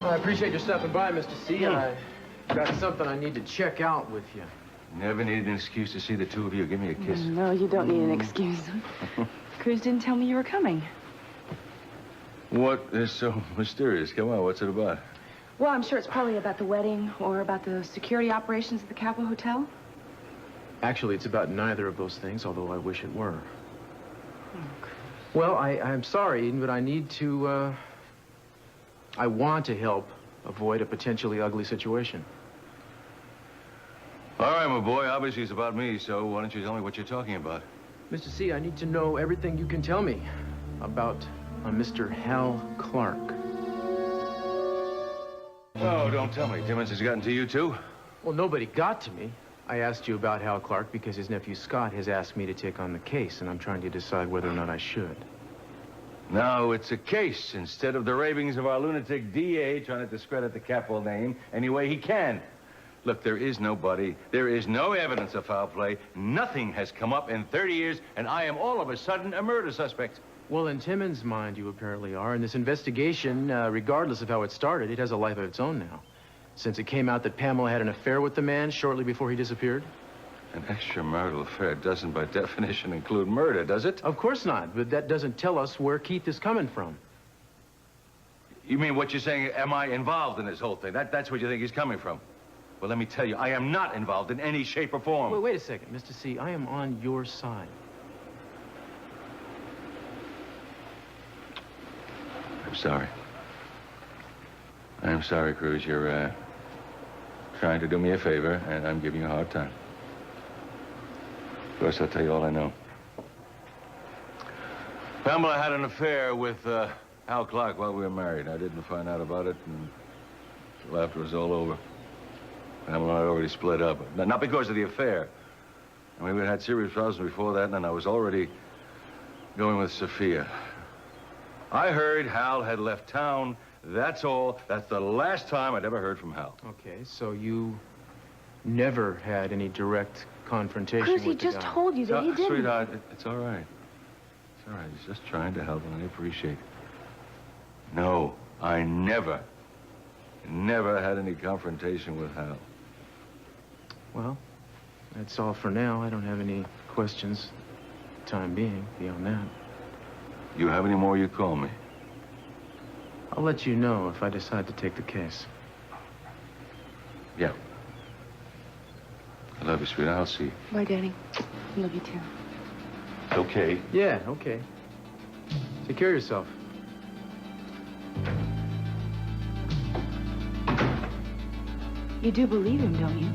I appreciate you stopping by, Mr. C. I got something I need to check out with you. Never needed an excuse to see the two of you. Give me a kiss. No, you don't need an excuse. Cruz didn't tell me you were coming. What is so mysterious? Come on, what's it about? Well, I'm sure it's probably about the wedding or about the security operations at the Capitol Hotel. Actually, it's about neither of those things, although I wish it were. Oh, Cruz. Well, I'm sorry, Eden, but I need to, I want to help avoid a potentially ugly situation. All right, my boy. Obviously, it's about me, so why don't you tell me what you're talking about? Mr. C, I need to know everything you can tell me about Mr. Hal Clark. Oh, don't tell me. Timmons has gotten to you, too? Well, nobody got to me. I asked you about Hal Clark because his nephew Scott has asked me to take on the case, and I'm trying to decide whether or not I should. No, it's a case instead of the ravings of our lunatic DA trying to discredit the Capitol name any way he can. Look, there is no evidence of foul play. Nothing has come up in 30 years, and I am all of a sudden a murder suspect. Well, in Timmons' mind, you apparently are. And this investigation, regardless of how it started, it has a life of its own now. Since it came out that Pamela had an affair with the man shortly before he disappeared. An extramarital affair doesn't, by definition, include murder, does it? Of course not, but that doesn't tell us where Keith is coming from. You mean what you're saying, am I involved in this whole thing? That's what you think he's coming from? Well, let me tell you, I am not involved in any shape or form. Wait a second, Mr. C. I am on your side. I'm sorry. I'm sorry, Cruz. You're, trying to do me a favor, and I'm giving you a hard time. Of course, I'll tell you all I know. Pamela had an affair with, Hal Clark while we were married. I didn't find out about it until after it was all over. Pamela and I had already split up. Not because of the affair. I mean, we'd had serious problems before that, and I was already going with Sophia. I heard Hal had left town. That's all. That's the last time I'd ever heard from Hal. Okay, so you never had any direct confrontation Cruz, with he just told you that he didn't. Sweetheart, it's all right. It's all right. He's just trying to help, and I appreciate it. No, I never had any confrontation with Hal. Well, that's all for now. I don't have any questions, time being, beyond that. You have any more, you call me. I'll let you know if I decide to take the case. Yeah. I love you, sweetheart. I'll see you. Bye, Daddy. I love you, too. Okay. Yeah, okay. Take care of yourself. You do believe him, don't you?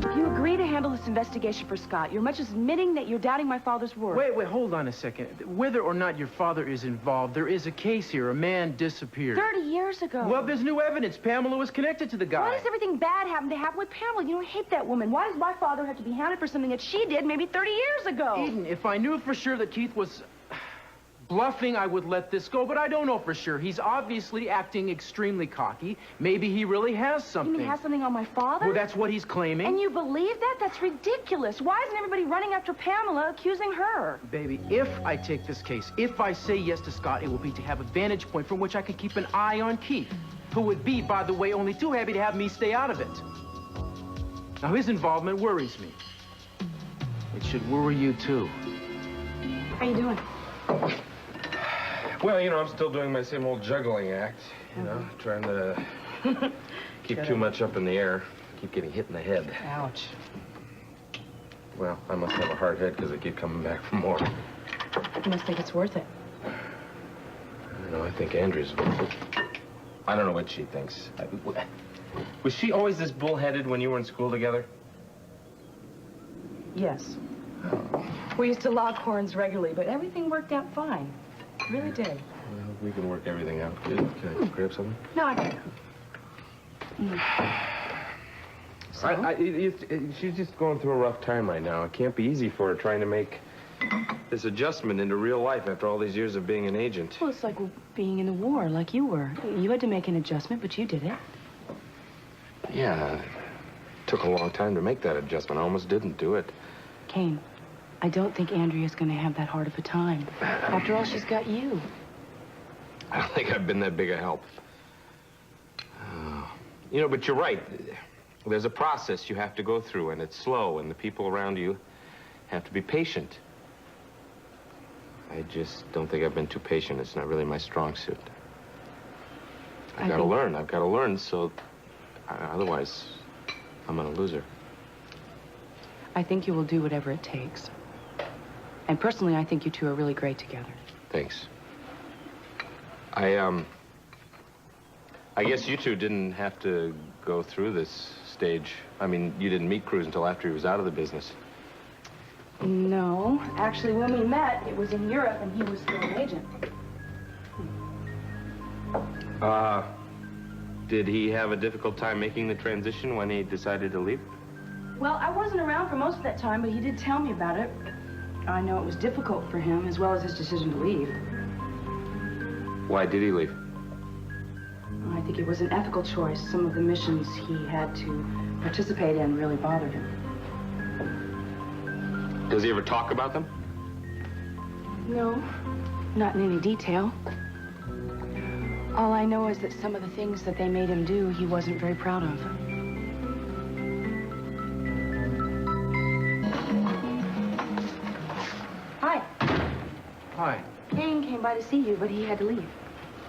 If you agree to handle this investigation for Scott, you're much as admitting that you're doubting my father's word. Wait, hold on a second. Whether or not your father is involved, there is a case here. A man disappeared. 30 years ago. Well, there's new evidence. Pamela was connected to the guy. Why does everything bad happen with Pamela? You don't hate that woman. Why does my father have to be hounded for something that she did maybe 30 years ago? Eden, if I knew for sure that Keith was bluffing, I would let this go, but I don't know for sure. He's obviously acting extremely cocky. Maybe he really has something. You mean has something on my father? Well, that's what he's claiming. And you believe that? That's ridiculous. Why isn't everybody running after Pamela, accusing her? Baby, if I take this case, if I say yes to Scott, it will be to have a vantage point from which I can keep an eye on Keith, who would be, by the way, only too happy to have me stay out of it. Now, his involvement worries me. It should worry you, too. How you doing? Well, you know, I'm still doing my same old juggling act, you know, trying to keep too much up in the air, keep getting hit in the head. Ouch. Well, I must have a hard head because I keep coming back for more. You must think it's worth it. I don't know, I think Andrew's worth it. I don't know what she thinks. Was she always this bullheaded when you were in school together? Yes. Oh. We used to lock horns regularly, but everything worked out fine. It really did. Well, we can work everything out. Can I grab something? No, I got it. So? She's just going through a rough time right now. It can't be easy for her trying to make this adjustment into real life after all these years of being an agent. Well, it's like being in the war, like you were. You had to make an adjustment, but you did it. Yeah, it took a long time to make that adjustment. I almost didn't do it. Kane, I don't think Andrea's going to have that hard of a time. After all, she's got you. I don't think I've been that big a help. You know, but you're right. There's a process you have to go through, and it's slow, and the people around you have to be patient. I just don't think I've been too patient. It's not really my strong suit. I've got to learn. I've got to learn, so otherwise I'm gonna lose her. I think you will do whatever it takes. And personally, I think you two are really great together. Thanks. I guess you two didn't have to go through this stage. I mean, you didn't meet Cruz until after he was out of the business. No. Actually, when we met, it was in Europe, and he was still an agent. Did he have a difficult time making the transition when he decided to leave? Well, I wasn't around for most of that time, but he did tell me about it. I know it was difficult for him, as well as his decision to leave. Why did he leave? I think it was an ethical choice. Some of the missions he had to participate in really bothered him. Does he ever talk about them? No, not in any detail. All I know is that some of the things that they made him do, he wasn't very proud of. Hi. Hi. Kane came by to see you, but he had to leave.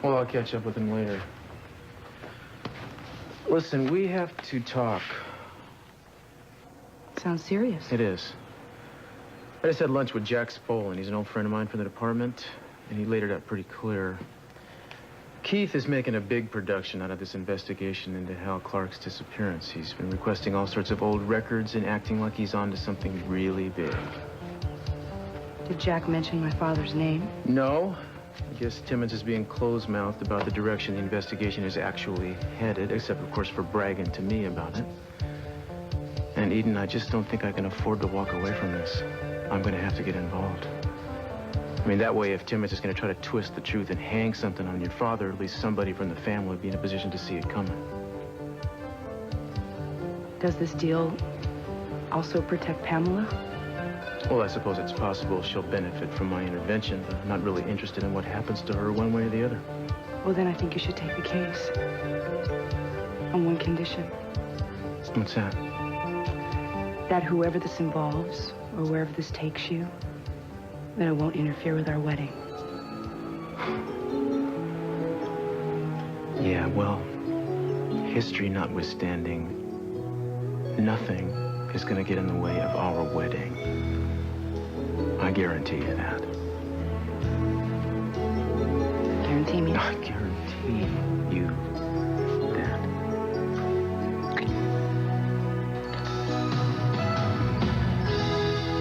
Well, I'll catch up with him later. Listen, we have to talk. Sounds serious. It is. I just had lunch with Jack Spolin. He's an old friend of mine from the department, and he laid it out pretty clear. Keith is making a big production out of this investigation into Hal Clark's disappearance. He's been requesting all sorts of old records and acting like he's on to something really big. Did Jack mention my father's name? No. I guess Timmons is being closed-mouthed about the direction the investigation is actually headed, except, of course, for bragging to me about it. And, Eden, I just don't think I can afford to walk away from this. I'm going to have to get involved. I mean, that way, if Timmons is going to try to twist the truth and hang something on your father, at least somebody from the family would be in a position to see it coming. Does this deal also protect Pamela? Well, I suppose it's possible she'll benefit from my intervention, but I'm not really interested in what happens to her one way or the other. Well, then I think you should take the case. On one condition. What's that? That whoever this involves, or wherever this takes you, that it won't interfere with our wedding. Yeah, well, history notwithstanding, nothing is going to get in the way of our wedding. I guarantee you that. Guarantee me? I guarantee you.